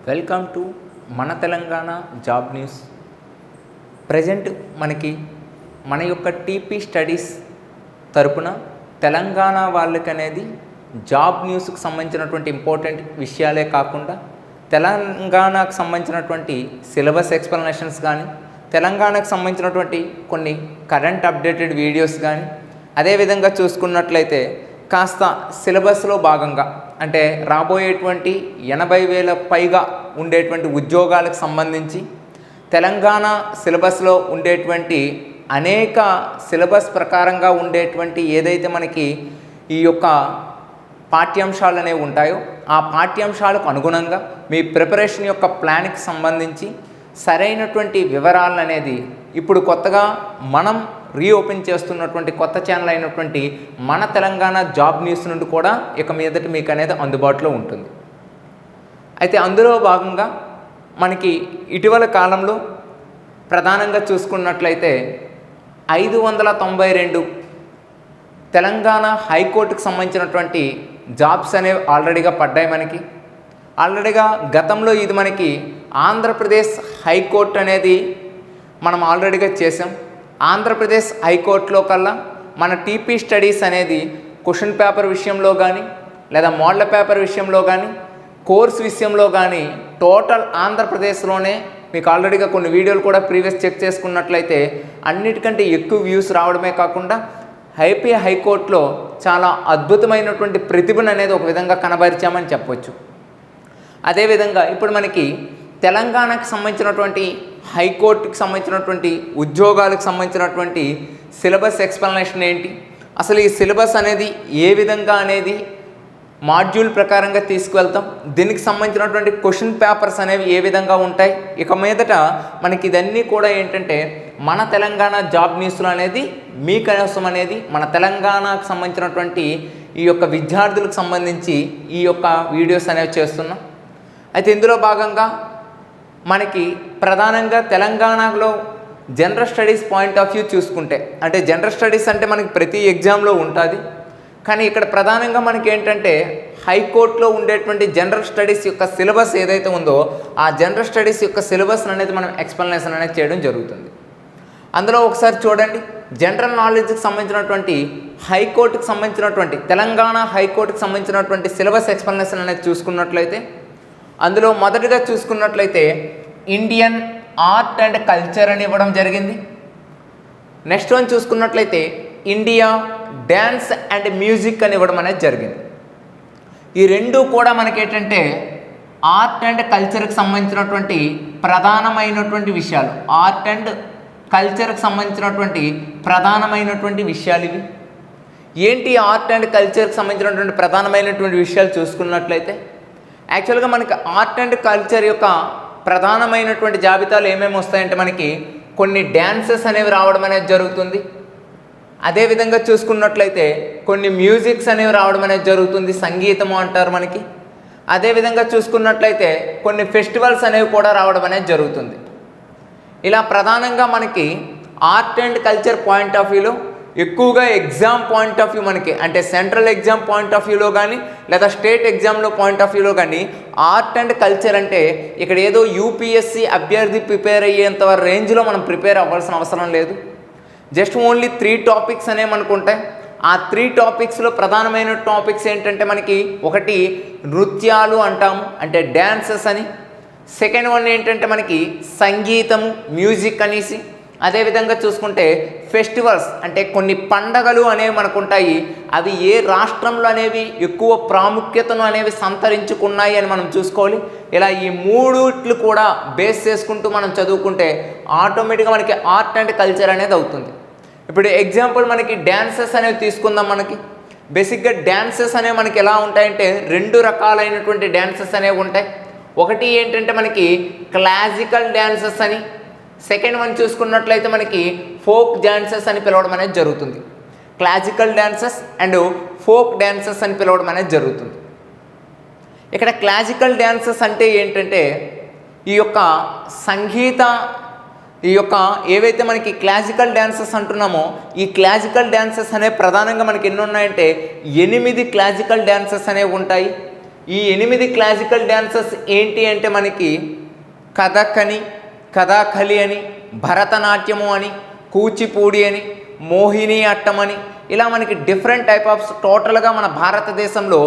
Welcome to మన Telangana job news. Present మన యొక్క టీపీ స్టడీస్ తరపున తెలంగాణ వాళ్ళకి అనేది జాబ్ న్యూస్కి సంబంధించినటువంటి ఇంపార్టెంట్ విషయాలే కాకుండా తెలంగాణకు సంబంధించినటువంటి సిలబస్ ఎక్స్ప్లెనేషన్స్ కానీ, తెలంగాణకు సంబంధించినటువంటి కొన్ని కరెంట్ అప్డేటెడ్ వీడియోస్ కానీ, అదేవిధంగా చూసుకున్నట్లయితే కాస్త సిలబస్లో భాగంగా అంటే రాబోయేటువంటి 80,000 పైగా ఉండేటువంటి ఉద్యోగాలకు సంబంధించి తెలంగాణ సిలబస్లో ఉండేటువంటి అనేక సిలబస్ ప్రకారంగా ఉండేటువంటి ఏదైతే మనకి ఈ యొక్క పాఠ్యాంశాలు అనేవి ఉంటాయో ఆ పాఠ్యాంశాలకు అనుగుణంగా మీ ప్రిపరేషన్ యొక్క ప్లాన్కి సంబంధించి సరైనటువంటి వివరాలను అనేది ఇప్పుడు కొత్తగా మనం రీఓపెన్ చేస్తున్నటువంటి కొత్త ఛానల్ అయినటువంటి మన తెలంగాణ జాబ్ న్యూస్ నుండి కూడా ఇక మీదట మీకు అనేది అందుబాటులో ఉంటుంది. అయితే అందులో భాగంగా మనకి ఇటీవల కాలంలో ప్రధానంగా చూసుకున్నట్లయితే 592 తెలంగాణ హైకోర్టుకు సంబంధించినటువంటి జాబ్స్ అనేవి ఆల్రెడీగా పడ్డాయి. ఆల్రెడీగా గతంలో ఇది మనకి ఆంధ్రప్రదేశ్ హైకోర్టు అనేది మనం ఆల్రెడీగా చేసాం. ఆంధ్రప్రదేశ్ హైకోర్టులో కల్లా మన టీపీ స్టడీస్ అనేది క్వశ్చన్ పేపర్ విషయంలో కానీ, లేదా మోడల్ పేపర్ విషయంలో కానీ, కోర్స్ విషయంలో కానీ టోటల్ ఆంధ్రప్రదేశ్లోనే మీకు ఆల్రెడీగా కొన్ని వీడియోలు కూడా ప్రీవియస్ చెక్ చేసుకున్నట్లయితే అన్నిటికంటే ఎక్కువ వ్యూస్ రావడమే కాకుండా ఏపీ హైకోర్టులో చాలా అద్భుతమైనటువంటి ప్రతిభను అనేది ఒక విధంగా కనబరిచామని చెప్పవచ్చు. అదేవిధంగా ఇప్పుడు మనకి తెలంగాణకు సంబంధించినటువంటి హైకోర్టుకి సంబంధించినటువంటి ఉద్యోగాలకు సంబంధించినటువంటి సిలబస్ ఎక్స్ప్లెనేషన్ ఏంటి, అసలు ఈ సిలబస్ అనేది ఏ విధంగా అనేది మాడ్యూల్ ప్రకారంగా తీసుకువెళ్తాం, దీనికి సంబంధించినటువంటి క్వశ్చన్ పేపర్స్ అనేవి ఏ విధంగా ఉంటాయి, ఇక మీదట మనకి ఇదన్నీ కూడా ఏంటంటే మన తెలంగాణ జాబ్ న్యూస్లో అనేది మీకోసం అనేది మన తెలంగాణకు సంబంధించినటువంటి ఈ యొక్క విద్యార్థులకు సంబంధించి ఈ యొక్క వీడియోస్ అనేవి చేస్తున్నాం. అయితే ఇందులో భాగంగా మనకి ప్రధానంగా తెలంగాణలో general studies point of view చూసుకుంటే, అంటే జనరల్ స్టడీస్ అంటే మనకి ప్రతి ఎగ్జామ్లో ఉంటుంది, కానీ ఇక్కడ ప్రధానంగా మనకి ఏంటంటే హైకోర్టులో ఉండేటువంటి జనరల్ స్టడీస్ యొక్క సిలబస్ ఏదైతే ఉందో ఆ జనరల్ స్టడీస్ యొక్క సిలబస్ అనేది మనం ఎక్స్ప్లెనేషన్ అనేది చేయడం జరుగుతుంది. అందులో ఒకసారి చూడండి, జనరల్ నాలెడ్జ్కి సంబంధించినటువంటి హైకోర్టుకి సంబంధించినటువంటి తెలంగాణ హైకోర్టుకి సంబంధించినటువంటి సిలబస్ ఎక్స్ప్లెనేషన్ అనేది చూసుకున్నట్లయితే అందులో మొదటిగా చూసుకున్నట్లయితే ఇండియన్ ఆర్ట్ అండ్ కల్చర్ అని ఇవ్వడం జరిగింది. నెక్స్ట్ వన్ చూసుకున్నట్లయితే ఇండియా డ్యాన్స్ అండ్ మ్యూజిక్ అని ఇవ్వడం అనేది జరిగింది. ఈ రెండు కూడా మనకి ఏంటంటే ఆర్ట్ అండ్ కల్చర్కి సంబంధించినటువంటి ప్రధానమైనటువంటి విషయాలు, ఆర్ట్ అండ్ కల్చర్కి సంబంధించినటువంటి ప్రధానమైనటువంటి విషయాలు ఇవి. ఏంటి ఆర్ట్ అండ్ కల్చర్కి సంబంధించినటువంటి ప్రధానమైనటువంటి విషయాలు చూసుకున్నట్లయితే యాక్చువల్గా మనకి ఆర్ట్ అండ్ కల్చర్ యొక్క ప్రధానమైనటువంటి జాబితాలు ఏమేమి వస్తాయంటే మనకి కొన్ని డ్యాన్సెస్ అనేవి రావడం అనేది జరుగుతుంది. అదేవిధంగా చూసుకున్నట్లయితే కొన్ని మ్యూజిక్స్ అనేవి రావడం అనేది జరుగుతుంది, సంగీతము అంటారు మనకి. అదేవిధంగా చూసుకున్నట్లయితే కొన్ని ఫెస్టివల్స్ అనేవి కూడా రావడం అనేది జరుగుతుంది. ఇలా ప్రధానంగా మనకి art and culture point of వ్యూలో ఎక్కువగా ఎగ్జామ్ పాయింట్ ఆఫ్ వ్యూ మనకి అంటే సెంట్రల్ ఎగ్జామ్ పాయింట్ ఆఫ్ వ్యూలో కానీ లేదా స్టేట్ ఎగ్జామ్లో పాయింట్ ఆఫ్ వ్యూలో కానీ ఆర్ట్ అండ్ కల్చర్ అంటే ఇక్కడ ఏదో యూపీఎస్సీ అభ్యర్థి ప్రిపేర్ అయ్యేంత రేంజ్లో మనం ప్రిపేర్ అవ్వాల్సిన అవసరం లేదు. జస్ట్ ఓన్లీ 3 టాపిక్స్ అనేవి మనకు ఉంటాయి. ఆ 3 టాపిక్స్లో ప్రధానమైన టాపిక్స్ ఏంటంటే మనకి ఒకటి నృత్యాలు అంటాము అంటే డ్యాన్సెస్ అని, సెకండ్ వన్ ఏంటంటే మనకి సంగీతము మ్యూజిక్ అనేసి, అదేవిధంగా చూసుకుంటే ఫెస్టివల్స్ అంటే కొన్ని పండగలు అనేవి మనకు ఉంటాయి, అవి ఏ రాష్ట్రంలో అనేవి ఎక్కువ ప్రాముఖ్యతను అనేవి సంతరించుకున్నాయి అని మనం చూసుకోవాలి. ఇలా ఈ 3 కూడా బేస్ చేసుకుంటూ మనం చదువుకుంటే ఆటోమేటిక్గా మనకి ఆర్ట్ అండ్ కల్చర్ అనేది అవుతుంది. ఇప్పుడు ఎగ్జాంపుల్ మనకి డ్యాన్సెస్ అనేవి తీసుకుందాం. మనకి బేసిక్గా డ్యాన్సెస్ అనేవి మనకి ఎలా ఉంటాయంటే 2 రకాలైనటువంటి డ్యాన్సెస్ అనేవి ఉంటాయి. ఒకటి ఏంటంటే మనకి క్లాసికల్ డ్యాన్సెస్ అని, సెకండ్ వన్ చూసుకున్నట్లయితే మనకి ఫోక్ డ్యాన్సెస్ అని పిలవడం అనేది జరుగుతుంది. Classical dances and folk dances అని పిలవడం అనేది జరుగుతుంది. ఇక్కడ క్లాసికల్ డ్యాన్సెస్ అంటే ఏంటంటే ఈ యొక్క సంగీత ఈ యొక్క ఏవైతే మనకి క్లాసికల్ డ్యాన్సెస్ అంటున్నామో ఈ క్లాసికల్ డ్యాన్సెస్ అనేవి ప్రధానంగా మనకి ఎన్ని ఉన్నాయంటే 8 క్లాసికల్ డ్యాన్సెస్ అనేవి ఉంటాయి. ఈ 8 క్లాసికల్ డ్యాన్సెస్ ఏంటి అంటే మనకి కథక్ అని, కథాకళి అని, భరతనాట్యము అని, కూచిపూడి అని, మోహిని అట్టం అని, ఇలా మనకి డిఫరెంట్ టైప్ ఆఫ్ టోటల్గా మన భారతదేశంలో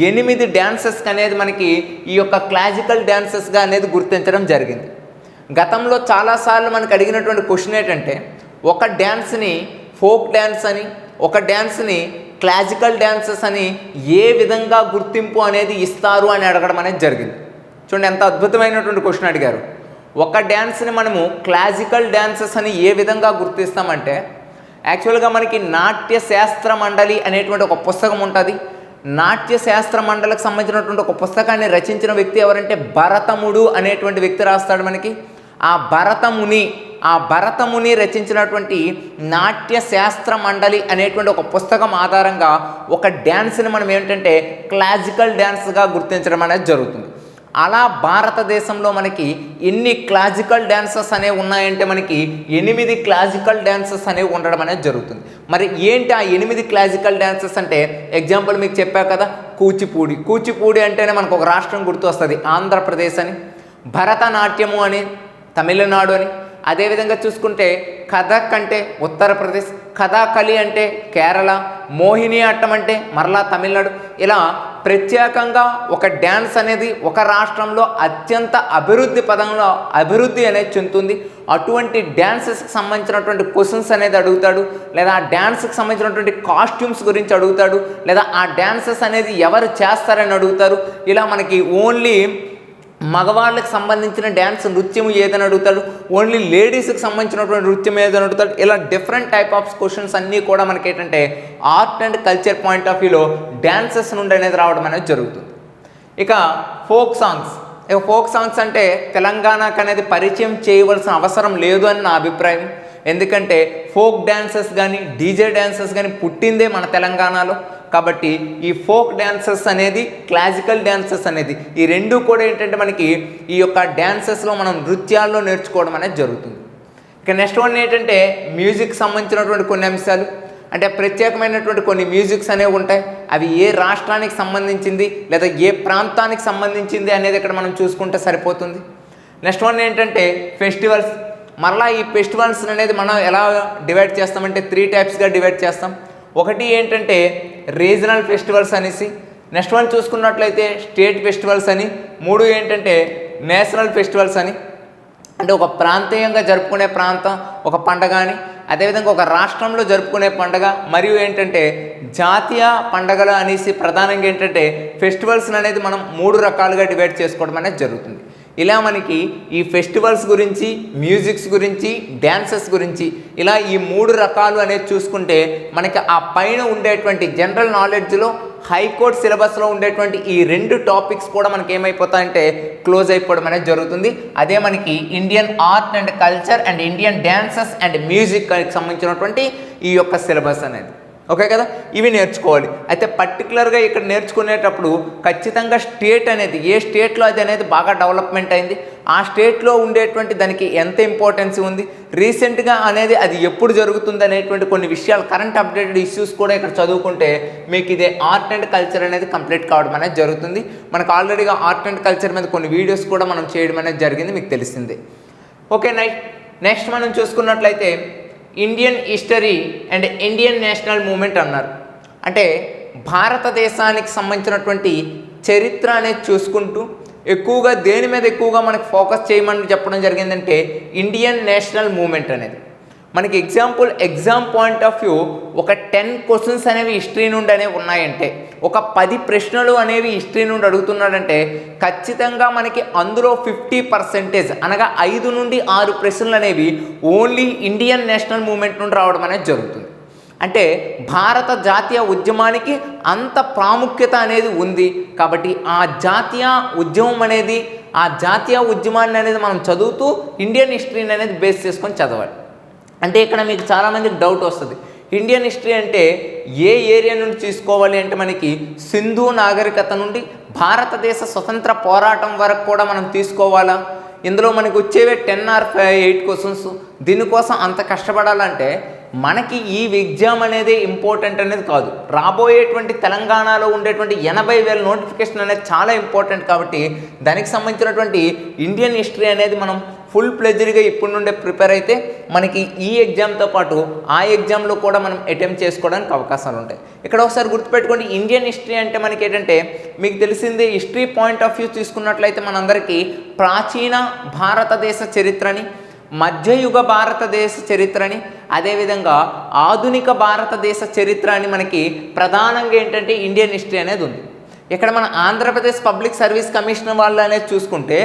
8 డ్యాన్సెస్ అనేది మనకి ఈ యొక్క క్లాసికల్ డ్యాన్సెస్గా అనేది గుర్తించడం జరిగింది. గతంలో చాలాసార్లు మనకు అడిగినటువంటి క్వశ్చన్ ఏంటంటే ఒక డ్యాన్స్ని ఫోక్ డ్యాన్స్ అని, ఒక డ్యాన్స్ని క్లాసికల్ డ్యాన్సెస్ అని ఏ విధంగా గుర్తింపు అనేది ఇస్తారు అని అడగడం అనేది జరిగింది. చూడండి ఎంత అద్భుతమైనటువంటి క్వశ్చన్ అడిగారు. ఒక డ్యాన్స్ని మనము క్లాసికల్ డ్యాన్సెస్ అని ఏ విధంగా గుర్తిస్తామంటే యాక్చువల్గా మనకి నాట్య శాస్త్ర మండలి అనేటువంటి ఒక పుస్తకం ఉంటుంది. నాట్య శాస్త్ర మండలికి సంబంధించినటువంటి ఒక పుస్తకాన్ని రచించిన వ్యక్తి ఎవరంటే భరతముడు అనేటువంటి వ్యక్తి రాస్తాడు మనకి. ఆ భరతముని రచించినటువంటి నాట్య శాస్త్ర మండలి అనేటువంటి ఒక పుస్తకం ఆధారంగా ఒక డ్యాన్స్ని మనం ఏంటంటే క్లాసికల్ డ్యాన్స్గా గుర్తించడం అనేది జరుగుతుంది. అలా భారతదేశంలో మనకి ఎన్ని క్లాసికల్ డ్యాన్సెస్ అనేవి ఉన్నాయంటే మనకి 8 క్లాసికల్ డ్యాన్సెస్ అనేవి ఉండడం అనేది జరుగుతుంది. మరి ఏంటి ఆ 8 క్లాసికల్ డ్యాన్సెస్ అంటే ఎగ్జాంపుల్ మీకు చెప్పా కదా, కూచిపూడి అంటేనే మనకు ఒక రాష్ట్రం గుర్తు వస్తుంది, ఆంధ్రప్రదేశ్ అని. భరతనాట్యము అని తమిళనాడు అని. అదేవిధంగా చూసుకుంటే కథక్ అంటే ఉత్తరప్రదేశ్, కథాకళి అంటే కేరళ, మోహిని అట్టం అంటే మరలా తమిళనాడు. ఇలా ప్రత్యేకంగా ఒక డ్యాన్స్ అనేది ఒక రాష్ట్రంలో అత్యంత అభివృద్ధి అనేది చెందుతుంది. అటువంటి డ్యాన్సెస్కి సంబంధించినటువంటి క్వశ్చన్స్ అనేది అడుగుతాడు, లేదా ఆ డ్యాన్స్కి సంబంధించినటువంటి కాస్ట్యూమ్స్ గురించి అడుగుతాడు, లేదా ఆ డ్యాన్సెస్ అనేది ఎవరు చేస్తారని అడుగుతారు. ఇలా మనకి ఓన్లీ మగవాళ్ళకి సంబంధించిన డ్యాన్స్ నృత్యం ఏదని అడుగుతాడు, ఓన్లీ లేడీస్కి సంబంధించినటువంటి నృత్యం ఏదని అడుగుతాడు. ఇలా డిఫరెంట్ టైప్ ఆఫ్ క్వశ్చన్స్ అన్నీ కూడా మనకి ఏంటంటే art and culture point of వ్యూలో డ్యాన్సెస్ నుండి అనేది రావడం అనేది జరుగుతుంది. ఇక ఫోక్ సాంగ్స్ అంటే తెలంగాణకు అనేది పరిచయం చేయవలసిన అవసరం లేదు అని నా అభిప్రాయం. ఎందుకంటే ఫోక్ డ్యాన్సెస్ కానీ డీజే డ్యాన్సెస్ కానీ పుట్టిందే మన తెలంగాణలో. కాబట్టి ఈ ఫోక్ డ్యాన్సెస్ అనేది క్లాసికల్ డ్యాన్సెస్ అనేది ఈ రెండు కూడా ఏంటంటే మనకి ఈ యొక్క డ్యాన్సెస్లో మనం నృత్యాల్లో నేర్చుకోవడం అనేది జరుగుతుంది. ఇక నెక్స్ట్ వన్ ఏంటంటే మ్యూజిక్ సంబంధించినటువంటి కొన్ని అంశాలు, అంటే ప్రత్యేకమైనటువంటి కొన్ని మ్యూజిక్స్ అనేవి ఉంటాయి. అవి ఏ రాష్ట్రానికి సంబంధించింది లేదా ఏ ప్రాంతానికి సంబంధించింది అనేది ఇక్కడ మనం చూసుకుంటే సరిపోతుంది. నెక్స్ట్ వన్ ఏంటంటే ఫెస్టివల్స్. మరలా ఈ ఫెస్టివల్స్ అనేది మనం ఎలా డివైడ్ చేస్తామంటే 3 టైప్స్గా డివైడ్ చేస్తాం. ఒకటి ఏంటంటే రీజనల్ ఫెస్టివల్స్ అనేసి, నెక్స్ట్ వన్ చూసుకున్నట్లయితే స్టేట్ ఫెస్టివల్స్ అని, 3 ఏంటంటే నేషనల్ ఫెస్టివల్స్ అని. అంటే ఒక ప్రాంతీయంగా జరుపుకునే ఒక పండగ అని, అదేవిధంగా ఒక రాష్ట్రంలో జరుపుకునే పండగ, మరియు ఏంటంటే జాతీయ పండగలు అనేసి ప్రధానంగా ఏంటంటే ఫెస్టివల్స్ అనేది మనం 3 రకాలుగా డివైడ్ చేసుకోవడం అనేది జరుగుతుంది. ఇలా మనకి ఈ ఫెస్టివల్స్ గురించి, మ్యూజిక్స్ గురించి, డ్యాన్సెస్ గురించి ఇలా ఈ 3 రకాలు అనేది చూసుకుంటే మనకి ఆ పైన ఉండేటువంటి జనరల్ నాలెడ్జ్లో హైకోర్టు సిలబస్లో ఉండేటువంటి ఈ 2 టాపిక్స్ కూడా మనకి ఏమైపోతాయంటే క్లోజ్ అయిపోవడం అనేది జరుగుతుంది. అదే మనకి Indian art and culture and Indian dances and మ్యూజిక్కి సంబంధించినటువంటి ఈ యొక్క సిలబస్ అనేది. ఓకే కదా, ఇవి నేర్చుకోవాలి. అయితే పర్టికులర్గా ఇక్కడ నేర్చుకునేటప్పుడు ఖచ్చితంగా స్టేట్ అనేది ఏ స్టేట్లో అది అనేది బాగా డెవలప్మెంట్ అయింది, ఆ స్టేట్లో ఉండేటువంటి దానికి ఎంత ఇంపార్టెన్స్ ఉంది, రీసెంట్గా అనేది అది ఎప్పుడు జరుగుతుంది అనేటువంటి కొన్ని విషయాలు, కరెంట్ అప్డేటెడ్ ఇష్యూస్ కూడా ఇక్కడ చదువుకుంటే మీకు ఇదే ఆర్ట్ అండ్ కల్చర్ అనేది కంప్లీట్ కావడం అనేది జరుగుతుంది. మనకు ఆల్రెడీగా ఆర్ట్ అండ్ కల్చర్ మీద కొన్ని వీడియోస్ కూడా మనం చేయడం అనేది జరిగింది, మీకు తెలిసిందే. ఓకే, నెక్స్ట్ మనం చూసుకున్నట్లయితే Indian history and Indian national movement అన్నారు. అంటే భారతదేశానికి సంబంధించినటువంటి చరిత్ర అనేది చూసుకుంటూ ఎక్కువగా దేని మీద ఎక్కువగా మనకు ఫోకస్ చేయమని చెప్పడం జరిగిందంటే ఇండియన్ నేషనల్ మూమెంట్ అనేది. మనకి ఎగ్జామ్ పాయింట్ ఆఫ్ వ్యూ ఒక 10 క్వశ్చన్స్ అనేవి హిస్టరీ నుండి అనేవి ఉన్నాయంటే, ఒక 10 ప్రశ్నలు అనేవి హిస్టరీ నుండి అడుగుతున్నాడంటే ఖచ్చితంగా మనకి అందులో 50% అనగా 5 నుండి 6 ప్రశ్నలు అనేవి ఓన్లీ ఇండియన్ నేషనల్ మూమెంట్ నుండి రావడం అనేది జరుగుతుంది. అంటే భారత జాతీయ ఉద్యమానికి అంత ప్రాముఖ్యత అనేది ఉంది. కాబట్టి ఆ జాతీయ ఉద్యమం అనేది, ఆ జాతీయ ఉద్యమాన్ని అనేది మనం చదువుతూ ఇండియన్ హిస్టరీని అనేది బేస్ చేసుకొని చదవాలి. అంటే ఇక్కడ మీకు చాలామందికి డౌట్ వస్తుంది, ఇండియన్ హిస్టరీ అంటే ఏ ఏరియా నుండి తీసుకోవాలి అంటే మనకి సింధు నాగరికత నుండి భారతదేశ స్వతంత్ర పోరాటం వరకు కూడా మనం తీసుకోవాలా? ఇందులో మనకు వచ్చేవే 10 or 8 క్వశ్చన్స్. దీనికోసం అంత కష్టపడాలంటే మనకి ఈ ఎగ్జామ్ అనేది ఇంపార్టెంట్ అనేది కాదు, రాబోయేటువంటి తెలంగాణలో ఉండేటువంటి 80,000 నోటిఫికేషన్ అనేది చాలా ఇంపార్టెంట్. కాబట్టి దానికి సంబంధించినటువంటి ఇండియన్ హిస్టరీ అనేది మనం ఫుల్ ప్లెజర్గా ఇప్పటి నుండే ప్రిపేర్ అయితే మనకి ఈ ఎగ్జామ్తో పాటు ఆ ఎగ్జామ్లో కూడా మనం అటెంప్ట్ చేసుకోవడానికి అవకాశాలు ఉంటాయి. ఇక్కడ ఒకసారి గుర్తుపెట్టుకోండి, ఇండియన్ హిస్టరీ అంటే మనకి ఏంటంటే మీకు తెలిసిందే, హిస్టరీ పాయింట్ ఆఫ్ వ్యూ తీసుకున్నట్లయితే మనందరికీ ప్రాచీన భారతదేశ చరిత్రని, మధ్యయుగ భారతదేశ చరిత్రని, అదేవిధంగా ఆధునిక భారతదేశ చరిత్ర అని మనకి ప్రధానంగా ఏంటంటే ఇండియన్ హిస్టరీ అనేది ఉంది. ఇక్కడ మన ఆంధ్రప్రదేశ్ పబ్లిక్ సర్వీస్ కమిషన్ వాళ్ళు అనేది చూసుకుంటే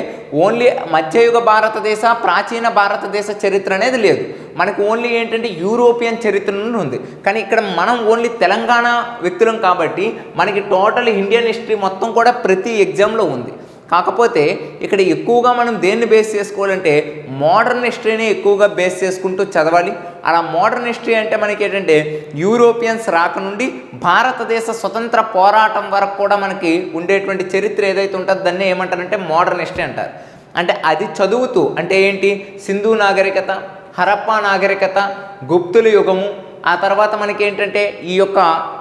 ఓన్లీ మధ్యయుగ భారతదేశ, ప్రాచీన భారతదేశ చరిత్ర అనేది లేదు, మనకు ఓన్లీ ఏంటంటే యూరోపియన్ చరిత్ర నుండి ఉంది. కానీ ఇక్కడ మనం ఓన్లీ తెలంగాణ వ్యక్తులం కాబట్టి మనకి టోటల్ ఇండియన్ హిస్టరీ మొత్తం కూడా ప్రతి ఎగ్జామ్లో ఉంది. కాకపోతే ఇక్కడ ఎక్కువగా మనం దేన్ని బేస్ చేసుకోవాలంటే మోడర్న్ హిస్టరీని ఎక్కువగా బేస్ చేసుకుంటూ చదవాలి. అలా మోడర్న్ హిస్టరీ అంటే మనకి ఏంటంటే యూరోపియన్స్ రాక నుండి భారతదేశ స్వతంత్ర పోరాటం వరకు కూడా మనకి ఉండేటువంటి చరిత్ర ఏదైతే ఉంటుందో దాన్ని ఏమంటారంటే మోడర్న్ హిస్టరీ అంటారు. అంటే అది చదువుతూ అంటే ఏంటి, సింధు నాగరికత, హరప్పా నాగరికత, గుప్తుల యుగము, ఆ తర్వాత మనకి ఏంటంటే ఈ యొక్క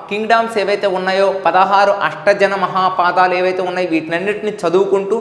కింగ్డమ్స్ ఏవైతే ఉన్నాయో 16 అష్టజన మహాపాదాలు ఏవైతే ఉన్నాయో వీటినన్నిటిని చదువుకుంటూ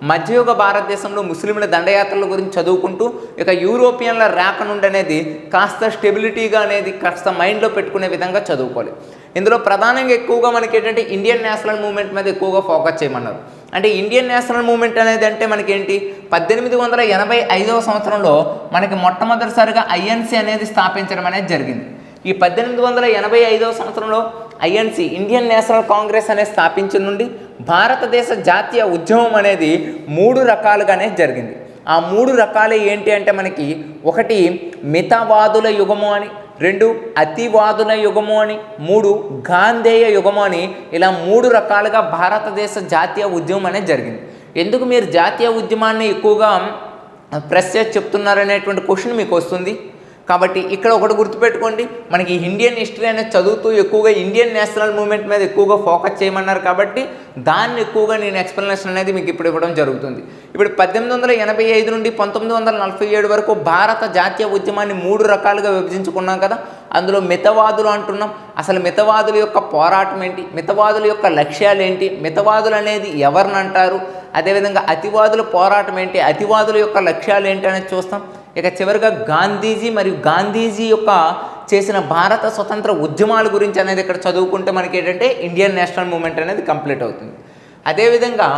మధ్యయుగ భారతదేశంలో ముస్లింల దండయాత్రల గురించి చదువుకుంటూ ఇక యూరోపియన్ల ర్యాక్ నుండి అనేది కాస్త స్టెబిలిటీగా అనేది కాస్త మైండ్లో పెట్టుకునే విధంగా చదువుకోవాలి. ఇందులో ప్రధానంగా ఎక్కువగా మనకి ఏంటంటే ఇండియన్ నేషనల్ మూవ్మెంట్ మీద ఎక్కువగా ఫోకస్ చేయమన్నారు. అంటే ఇండియన్ నేషనల్ మూవ్మెంట్ అనేది అంటే మనకేంటి, 1885వ సంవత్సరంలో మనకి మొట్టమొదటిసారిగా ఐఎన్సీ అనేది స్థాపించడం అనేది జరిగింది. ఈ 1885వ సంవత్సరంలో ఐఎన్సీ ఇండియన్ నేషనల్ కాంగ్రెస్ అనేది స్థాపించిన నుండి భారతదేశ జాతీయ ఉద్యమం అనేది 3 రకాలుగానే జరిగింది. ఆ 3 రకాలు ఏంటి అంటే మనకి ఒకటి మితవాదుల యుగము అని, 2 అతివాదుల యుగము అని, 3 గాంధేయ యుగము అని, ఇలా 3 రకాలుగా భారతదేశ జాతీయ ఉద్యమం అనేది జరిగింది. ఎందుకు మీరు జాతీయ ఉద్యమాన్ని ఎక్కువగా ప్రెస్ చేసి చెప్తున్నారనేటువంటి క్వశ్చన్ మీకు వస్తుంది. కాబట్టి ఇక్కడ ఒకటి గుర్తుపెట్టుకోండి, మనకి ఇండియన్ హిస్టరీ అనేది చదువుతూ ఎక్కువగా ఇండియన్ నేషనల్ మూవ్మెంట్ మీద ఎక్కువగా ఫోకస్ చేయమన్నారు కాబట్టి దాన్ని ఎక్కువగా నేను ఎక్స్ప్లెనేషన్ అనేది మీకు ఇప్పుడు ఇవ్వడం జరుగుతుంది. ఇప్పుడు 1885 నుండి 1947 వరకు భారత జాతీయ ఉద్యమాన్ని 3 రకాలుగా విభజించుకున్నాం కదా. అందులో మితవాదులు అంటున్నాం. అసలు మితవాదుల యొక్క పోరాటం ఏంటి, మితవాదుల యొక్క లక్ష్యాలు ఏంటి, మితవాదులు అనేది ఎవరిని అంటారు, అదేవిధంగా అతివాదుల పోరాటం ఏంటి, అతివాదుల యొక్క లక్ష్యాలు ఏంటి అనేది చూస్తాం. ఇక చివరిగా గాంధీజీ మరియు గాంధీజీ యొక్క చేసిన భారత స్వతంత్ర ఉద్యమాల గురించి అనేది ఇక్కడ చదువుకుంటే మనకి ఏంటంటే ఇండియన్ నేషనల్ మూవ్మెంట్ అనేది కంప్లీట్ అవుతుంది. అదేవిధంగా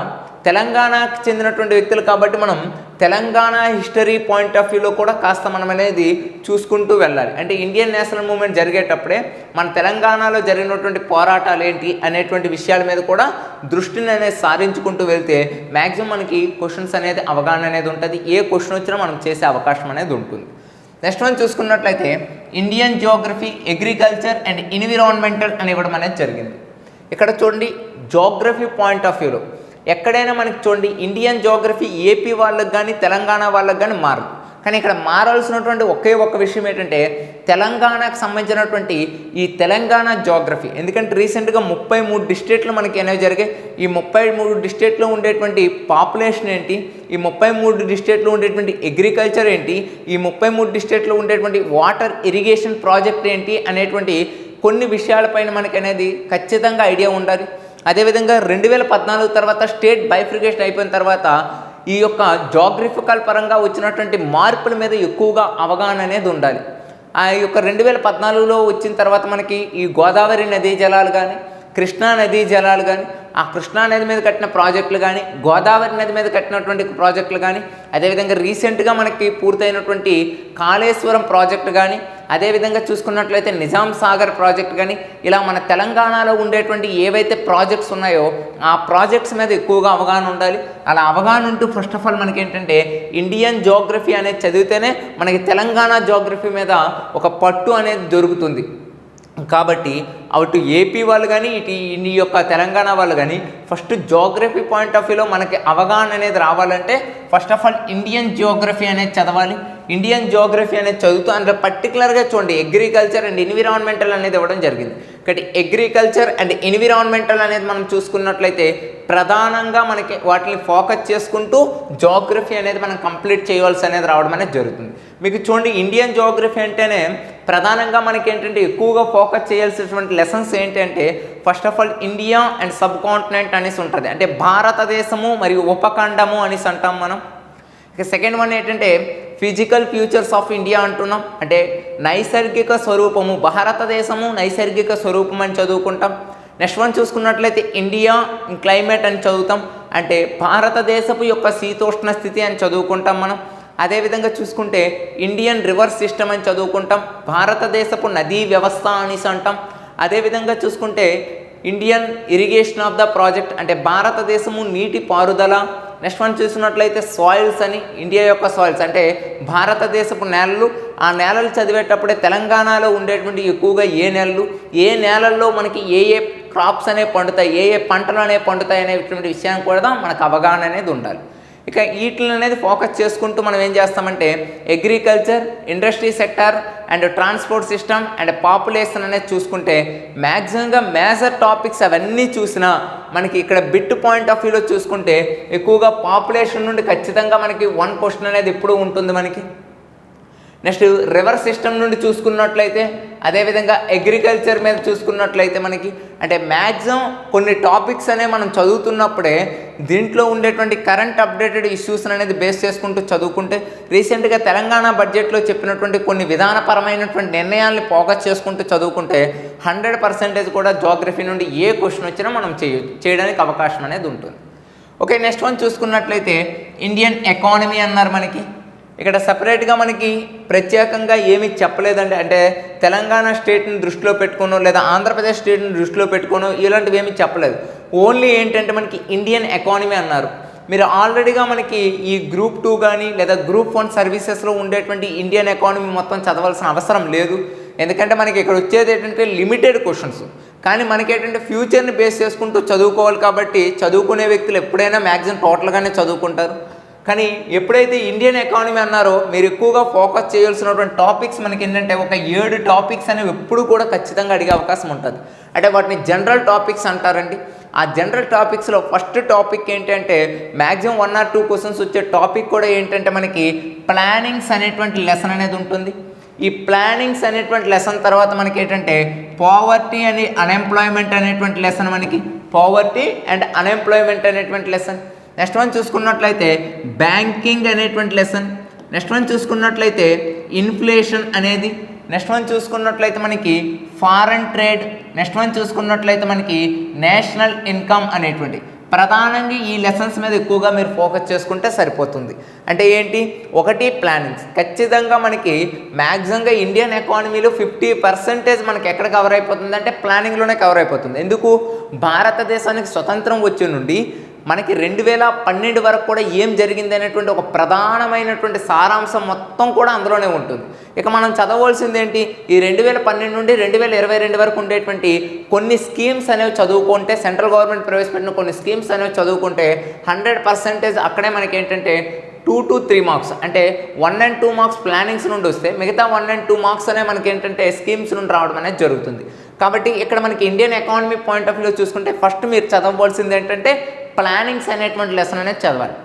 తెలంగాణకు చెందినటువంటి వ్యక్తులు కాబట్టి మనం తెలంగాణ హిస్టరీ పాయింట్ ఆఫ్ వ్యూలో కూడా కాస్త మనం అనేది చూసుకుంటూ వెళ్ళాలి. అంటే ఇండియన్ నేషనల్ మూవ్మెంట్ జరిగేటప్పుడే మన తెలంగాణలో జరిగినటువంటి పోరాటాలు ఏంటి అనేటువంటి విషయాల మీద కూడా దృష్టిని అనేది సారించుకుంటూ వెళ్తే మ్యాక్సిమం మనకి క్వశ్చన్స్ అనేది అవగాహన అనేది ఉంటుంది. ఏ క్వశ్చన్ వచ్చినా మనం చేసే అవకాశం అనేది ఉంటుంది. నెక్స్ట్ వన్ చూసుకున్నట్లయితే Indian Geography, agriculture and environmental అని ఇవ్వడం అనేది జరిగింది. ఇక్కడ చూడండి, జియోగ్రఫీ పాయింట్ ఆఫ్ వ్యూలో ఎక్కడైనా మనకి చూడండి ఇండియన్ జియోగ్రఫీ ఏపీ వాళ్ళకి కానీ తెలంగాణ వాళ్ళకి కానీ మారదు. కానీ ఇక్కడ మారాల్సినటువంటి ఒకే ఒక్క విషయం ఏంటంటే తెలంగాణకు సంబంధించినటువంటి ఈ తెలంగాణ జియోగ్రఫీ. ఎందుకంటే రీసెంట్గా 33 డిస్ట్రిక్ట్లు మనకి అనేవి జరిగాయి. ఈ 33 డిస్ట్రిక్ట్లో ఉండేటువంటి పాపులేషన్ ఏంటి, ఈ 33 డిస్ట్రిక్ట్లో ఉండేటువంటి అగ్రికల్చర్ ఏంటి, ఈ 33 డిస్ట్రిక్ట్లో ఉండేటువంటి వాటర్ ఇరిగేషన్ ప్రాజెక్ట్ ఏంటి అనేటువంటి కొన్ని విషయాలపైన మనకి అనేది ఖచ్చితంగా ఐడియా ఉండాలి. అదేవిధంగా 2014 తర్వాత స్టేట్ బైఫ్రికేషన్ అయిపోయిన తర్వాత ఈ యొక్క జాగ్రఫికల్ పరంగా వచ్చినటువంటి మార్పుల మీద ఎక్కువగా అవగాహన అనేది ఉండాలి. ఆ యొక్క 2014లో వచ్చిన తర్వాత మనకి ఈ గోదావరి నదీ జలాలు కానీ, కృష్ణా నదీ జలాలు కానీ, ఆ కృష్ణా నది మీద కట్టిన ప్రాజెక్టులు కానీ, గోదావరి నది మీద కట్టినటువంటి ప్రాజెక్టులు కానీ, అదేవిధంగా రీసెంట్గా మనకి పూర్తయినటువంటి కాళేశ్వరం ప్రాజెక్టు కానీ, అదేవిధంగా చూసుకున్నట్లయితే నిజాం సాగర్ ప్రాజెక్ట్ కానీ, ఇలా మన తెలంగాణలో ఉండేటువంటి ఏవైతే ప్రాజెక్ట్స్ ఉన్నాయో ఆ ప్రాజెక్ట్స్ మీద ఎక్కువగా అవగాహన ఉండాలి. అలా అవగాహన ఉంటూ ఫస్ట్ ఆఫ్ ఆల్ మనకి ఏంటంటే ఇండియన్ జియోగ్రఫీ అనేది చదివితేనే మనకి తెలంగాణ జియోగ్రఫీ మీద ఒక పట్టు అనేది దొరుకుతుంది. కాబట్టి అటు ఏపీ వాళ్ళు కానీ ఇటు ఈ యొక్క తెలంగాణ వాళ్ళు కానీ ఫస్ట్ జోగ్రఫీ పాయింట్ ఆఫ్ వ్యూలో మనకి అవగాహన అనేది రావాలంటే first of all Indian Geography అనేది చదవాలి. ఇండియన్ జియోగ్రఫీ అనేది చదువుతూ అందులో పర్టికులర్గా చూడండి అగ్రికల్చర్ అండ్ ఎన్విరాన్మెంటల్ అనేది ఇవ్వడం జరిగింది. కాబట్టి అగ్రికల్చర్ అండ్ ఎన్విరాన్మెంటల్ అనేది మనం చూసుకున్నట్లయితే ప్రధానంగా మనకి వాటిని ఫోకస్ చేసుకుంటూ జియోగ్రఫీ అనేది మనం కంప్లీట్ చేయవలసి అనేది రావడం అనేది జరుగుతుంది. మీకు చూడండి ఇండియన్ జియోగ్రఫీ అంటేనే ప్రధానంగా మనకి ఏంటంటే ఎక్కువగా ఫోకస్ చేయాల్సినటువంటి లెసన్స్ ఏంటంటే first of all India and sub continent అనేసి ఉంటుంది, అంటే భారతదేశము మరియు ఉపఖండము అనేసి అంటాం మనం. ఇక సెకండ్ వన్ ఏంటంటే ఫిజికల్ ఫ్యూచర్స్ ఆఫ్ ఇండియా అంటున్నాం, అంటే నైసర్గిక స్వరూపము, భారతదేశము నైసర్గిక స్వరూపం అని చదువుకుంటాం. నెక్స్ట్ వన్ చూసుకున్నట్లయితే ఇండియా క్లైమేట్ అని చదువుతాం, అంటే భారతదేశపు యొక్క శీతోష్ణ స్థితి అని చదువుకుంటాం మనం. అదేవిధంగా చూసుకుంటే ఇండియన్ రివర్ సిస్టమ్ అని చదువుకుంటాం, భారతదేశపు నదీ వ్యవస్థ అనేసి అంటాం. అదేవిధంగా చూసుకుంటే Indian irrigation of the project, అంటే భారతదేశము నీటి పారుదల. నెక్స్ట్ వన్ చూసినట్లయితే సాయిల్స్ అని, ఇండియా యొక్క సాయిల్స్ అంటే భారతదేశపు నేలలు. ఆ నేలలు చదివేటప్పుడే తెలంగాణలో ఉండేటువంటి ఎక్కువగా ఏ నేలల్లో మనకి ఏ క్రాప్స్ అనేవి పండుతాయి, ఏ పంటలు అనేవి పండుతాయి అనేటువంటి విషయం కూడా మనకు అవగాహన అనేది ఉండాలి. ఇక వీటిని అనేది ఫోకస్ చేసుకుంటూ మనం ఏం చేస్తామంటే agriculture, industry sector and transport system and population అనేది చూసుకుంటే మ్యాక్సిమంగా మేజర్ టాపిక్స్ అవన్నీ చూసినా మనకి ఇక్కడ బిట్ పాయింట్ ఆఫ్ వ్యూలో చూసుకుంటే ఎక్కువగా పాపులేషన్ నుండి ఖచ్చితంగా మనకి 1 క్వశ్చన్ అనేది ఎప్పుడూ ఉంటుంది మనకి. నెక్స్ట్ రివర్ సిస్టమ్ నుండి చూసుకున్నట్లయితే, అదేవిధంగా అగ్రికల్చర్ మీద చూసుకున్నట్లయితే మనకి అంటే మ్యాక్సిమం కొన్ని టాపిక్స్ అనేవి మనం చదువుతున్నప్పుడే దీంట్లో ఉండేటువంటి కరెంట్ అప్డేటెడ్ ఇష్యూస్ అనేది బేస్ చేసుకుంటూ చదువుకుంటే రీసెంట్గా తెలంగాణ బడ్జెట్లో చెప్పినటువంటి కొన్ని విధానపరమైనటువంటి నిర్ణయాల్ని ఫోకస్ చేసుకుంటూ చదువుకుంటే 100% కూడా జియోగ్రఫీ నుండి ఏ క్వశ్చన్ వచ్చినా మనం చేయడానికి అవకాశం అనేది ఉంటుంది. ఓకే, నెక్స్ట్ వన్ చూసుకున్నట్లయితే ఇండియన్ ఎకానమీ అన్నారు మనకి. ఇక్కడ సపరేట్గా మనకి ప్రత్యేకంగా ఏమీ చెప్పలేదండి, అంటే తెలంగాణ స్టేట్ని దృష్టిలో పెట్టుకోనో లేదా ఆంధ్రప్రదేశ్ స్టేట్ని దృష్టిలో పెట్టుకోనో ఇలాంటివి ఏమీ చెప్పలేదు. ఓన్లీ ఏంటంటే మనకి ఇండియన్ ఎకానమీ అన్నారు. మీరు ఆల్రెడీగా మనకి ఈ గ్రూప్ 2 కానీ లేదా గ్రూప్ 1 సర్వీసెస్లో ఉండేటువంటి ఇండియన్ ఎకానమీ మొత్తం చదవాల్సిన అవసరం లేదు. ఎందుకంటే మనకి ఇక్కడ వచ్చేది ఏంటంటే లిమిటెడ్ క్వశ్చన్స్, కానీ మనకి ఏంటంటే ఫ్యూచర్ని బేస్ చేసుకుంటూ చదువుకోవాలి. కాబట్టి చదువుకునే వ్యక్తులు ఎప్పుడైనా మ్యాక్సిమం టోటల్గానే చదువుకుంటారు. కానీ ఎప్పుడైతే ఇండియన్ ఎకానమీ అన్నారో మీరు ఎక్కువగా ఫోకస్ చేయాల్సినటువంటి టాపిక్స్ మనకి ఏంటంటే ఒక 7 టాపిక్స్ అనేవి ఎప్పుడు కూడా ఖచ్చితంగా అడిగే అవకాశం ఉంటుంది. అంటే వాటిని జనరల్ టాపిక్స్ అంటారండి. ఆ జనరల్ టాపిక్స్లో ఫస్ట్ టాపిక్ ఏంటంటే మ్యాక్సిమం 1 or 2 క్వశ్చన్స్ వచ్చే టాపిక్ కూడా ఏంటంటే మనకి ప్లానింగ్స్ అనేటువంటి లెసన్ అనేది ఉంటుంది. ఈ ప్లానింగ్స్ అనేటువంటి లెసన్ తర్వాత మనకి ఏంటంటే పావర్టీ అని అన్ఎంప్లాయ్మెంట్ అనేటువంటి లెసన్, మనకి పావర్టీ అండ్ అన్ఎంప్లాయ్మెంట్ అనేటువంటి లెసన్. నెక్స్ట్ వన్ చూసుకున్నట్లయితే బ్యాంకింగ్ అనేటువంటి లెసన్. నెక్స్ట్ వన్ చూసుకున్నట్లయితే ఇన్ఫ్లేషన్ అనేది. నెక్స్ట్ వన్ చూసుకున్నట్లయితే మనకి ఫారెన్ ట్రేడ్. నెక్స్ట్ వన్ చూసుకున్నట్లయితే మనకి నేషనల్ ఇన్కమ్ అనేటువంటి. ప్రధానంగా ఈ లెసన్స్ మీద ఎక్కువగా మీరు ఫోకస్ చేసుకుంటే సరిపోతుంది. అంటే ఏంటి, ఒకటి ప్లానింగ్స్. ఖచ్చితంగా మనకి మ్యాక్సిమంగా ఇండియన్ ఎకానమీలో 50% మనకి ఎక్కడ కవర్ అయిపోతుంది అంటే ప్లానింగ్లోనే కవర్ అయిపోతుంది. ఎందుకు, భారతదేశానికి స్వతంత్రం వచ్చే నుండి మనకి 2012 వరకు కూడా ఏం జరిగింది అనేటువంటి ఒక ప్రధానమైనటువంటి సారాంశం మొత్తం కూడా అందులోనే ఉంటుంది. ఇక మనం చదవవలసింది ఏంటి, ఈ 2012 నుండి 2022 వరకు ఉండేటువంటి కొన్ని స్కీమ్స్ అనేవి చదువుకుంటే, సెంట్రల్ గవర్నమెంట్ ప్రవేశపెట్టిన కొన్ని స్కీమ్స్ అనేవి చదువుకుంటే 100% అక్కడే మనకి ఏంటంటే 2 to 3 మార్క్స్, అంటే 1 and 2 మార్క్స్ ప్లానింగ్స్ నుండి వస్తే మిగతా 1 and 2 మార్క్స్ అనేవి మనకి ఏంటంటే స్కీమ్స్ నుండి రావడం అనేది జరుగుతుంది. కాబట్టి ఇక్కడ మనకి ఇండియన్ ఎకానమీ పాయింట్ ఆఫ్ వ్యూలో చూసుకుంటే ఫస్ట్ మీరు చదవవలసింది ఏంటంటే ప్లానింగ్స్ అనేటువంటి లెసన్ అనేది చదవాలి.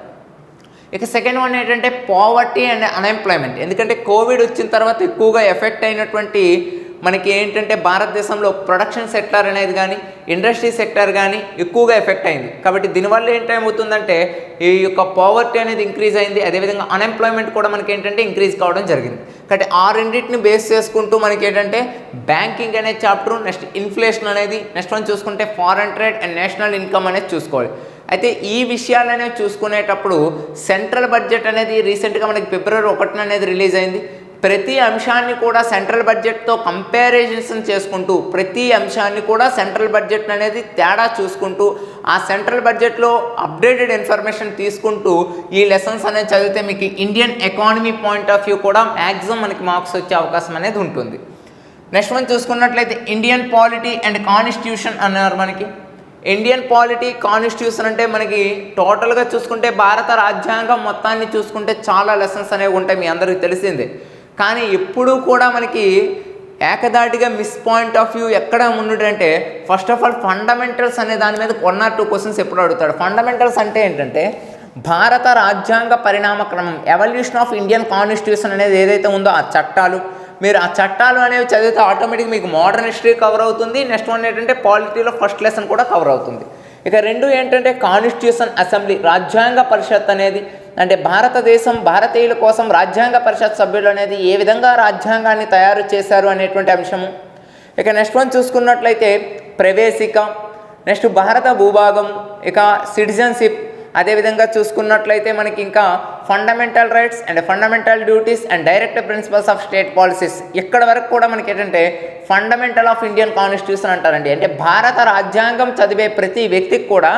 ఇక సెకండ్ వన్ ఏంటంటే పావర్టీ అండ్ అన్ఎంప్లాయ్మెంట్. ఎందుకంటే కోవిడ్ వచ్చిన తర్వాత ఎక్కువగా ఎఫెక్ట్ అయినటువంటి మనకి ఏంటంటే భారతదేశంలో ప్రొడక్షన్ సెక్టర్ అనేది కానీ ఇండస్ట్రీ సెక్టర్ కానీ ఎక్కువగా ఎఫెక్ట్ అయింది. కాబట్టి దీనివల్ల ఏంటవుతుందంటే ఈ యొక్క పావర్టీ అనేది ఇంక్రీజ్ అయింది, అదేవిధంగా అన్ఎంప్లాయ్మెంట్ కూడా మనకి ఏంటంటే ఇంక్రీజ్ కావడం జరిగింది. కాబట్టి ఆ రెండింటిని బేస్ చేసుకుంటూ మనకి ఏంటంటే బ్యాంకింగ్ అనే చాప్టర్, నెక్స్ట్ ఇన్ఫ్లేషన్ అనేది, నెక్స్ట్ వన్ చూసుకుంటే foreign trade and national income అనేది చూసుకోవాలి. అయితే ఈ విషయాలనే చూసుకునేటప్పుడు సెంట్రల్ బడ్జెట్ అనేది రీసెంట్గా మనకి February 1 అనేది రిలీజ్ అయింది. ప్రతి అంశాన్ని కూడా సెంట్రల్ బడ్జెట్తో కంపారిజన్ చేసుకుంటూ, ప్రతి అంశాన్ని కూడా సెంట్రల్ బడ్జెట్ అనేది తేడా చూసుకుంటూ, ఆ సెంట్రల్ బడ్జెట్లో అప్డేటెడ్ ఇన్ఫర్మేషన్ తీసుకుంటూ ఈ లెసన్స్ అనేది చదివితే మీకు Indian economy point of view కూడా మ్యాక్సిమం మనకి మార్క్స్ వచ్చే అవకాశం అనేది ఉంటుంది. నెక్స్ట్ మనం చూసుకున్నట్లయితే ఇండియన్ పాలిటీ అండ్ కాన్స్టిట్యూషన్ అన్నారు మనకి. ఇండియన్ పాలిటీ కాన్స్టిట్యూషన్ అంటే మనకి టోటల్గా చూసుకుంటే భారత రాజ్యాంగం మొత్తాన్ని చూసుకుంటే చాలా లెసన్స్ అనేవి ఉంటాయి, మీ అందరికీ తెలిసిందే. కానీ ఎప్పుడూ కూడా మనకి ఏకదాటిగా మిస్ పాయింట్ ఆఫ్ వ్యూ ఎక్కడ ఉన్నదంటే ఫస్ట్ ఆఫ్ ఆల్ ఫండమెంటల్స్ అనే దాని మీద 1 or 2 క్వశ్చన్స్ ఎప్పుడు అడుగుతాడు. ఫండమెంటల్స్ అంటే ఏంటంటే భారత రాజ్యాంగ పరిణామ క్రమం, ఎవల్యూషన్ ఆఫ్ ఇండియన్ కాన్స్టిట్యూషన్ అనేది ఏదైతే ఉందో ఆ చట్టాలు, మీరు ఆ చట్టాలు అనేవి చదివితే ఆటోమేటిక్గా మీకు మోడర్న్ హిస్టరీ కవర్ అవుతుంది. నెక్స్ట్ వన్ ఏంటంటే పాలిటీలో ఫస్ట్ లెసన్ కూడా కవర్ అవుతుంది. ఇక 2 ఏంటంటే కాన్స్టిట్యూషన్ అసెంబ్లీ, రాజ్యాంగ పరిషత్ అనేది అంటే భారతదేశం భారతీయుల కోసం రాజ్యాంగ పరిషత్ సభ్యులు అనేది ఏ విధంగా రాజ్యాంగాన్ని తయారు చేశారు అనేటువంటి అంశము. ఇక నెక్స్ట్ వన్ చూసుకున్నట్లయితే ప్రవేశిక, నెక్స్ట్ భారత భూభాగం, ఇక సిటిజన్షిప్, అదేవిధంగా చూసుకున్నట్లయితే మనకి ఇంకా fundamental rights and fundamental duties and directive principles of state policies. ఇక్కడ వరకు కూడా మనకి ఏంటంటే ఫండమెంటల్ ఆఫ్ ఇండియన్ కాన్స్టిట్యూషన్ అంటారండి. అంటే భారత రాజ్యాంగం చదివే ప్రతి వ్యక్తికి కూడా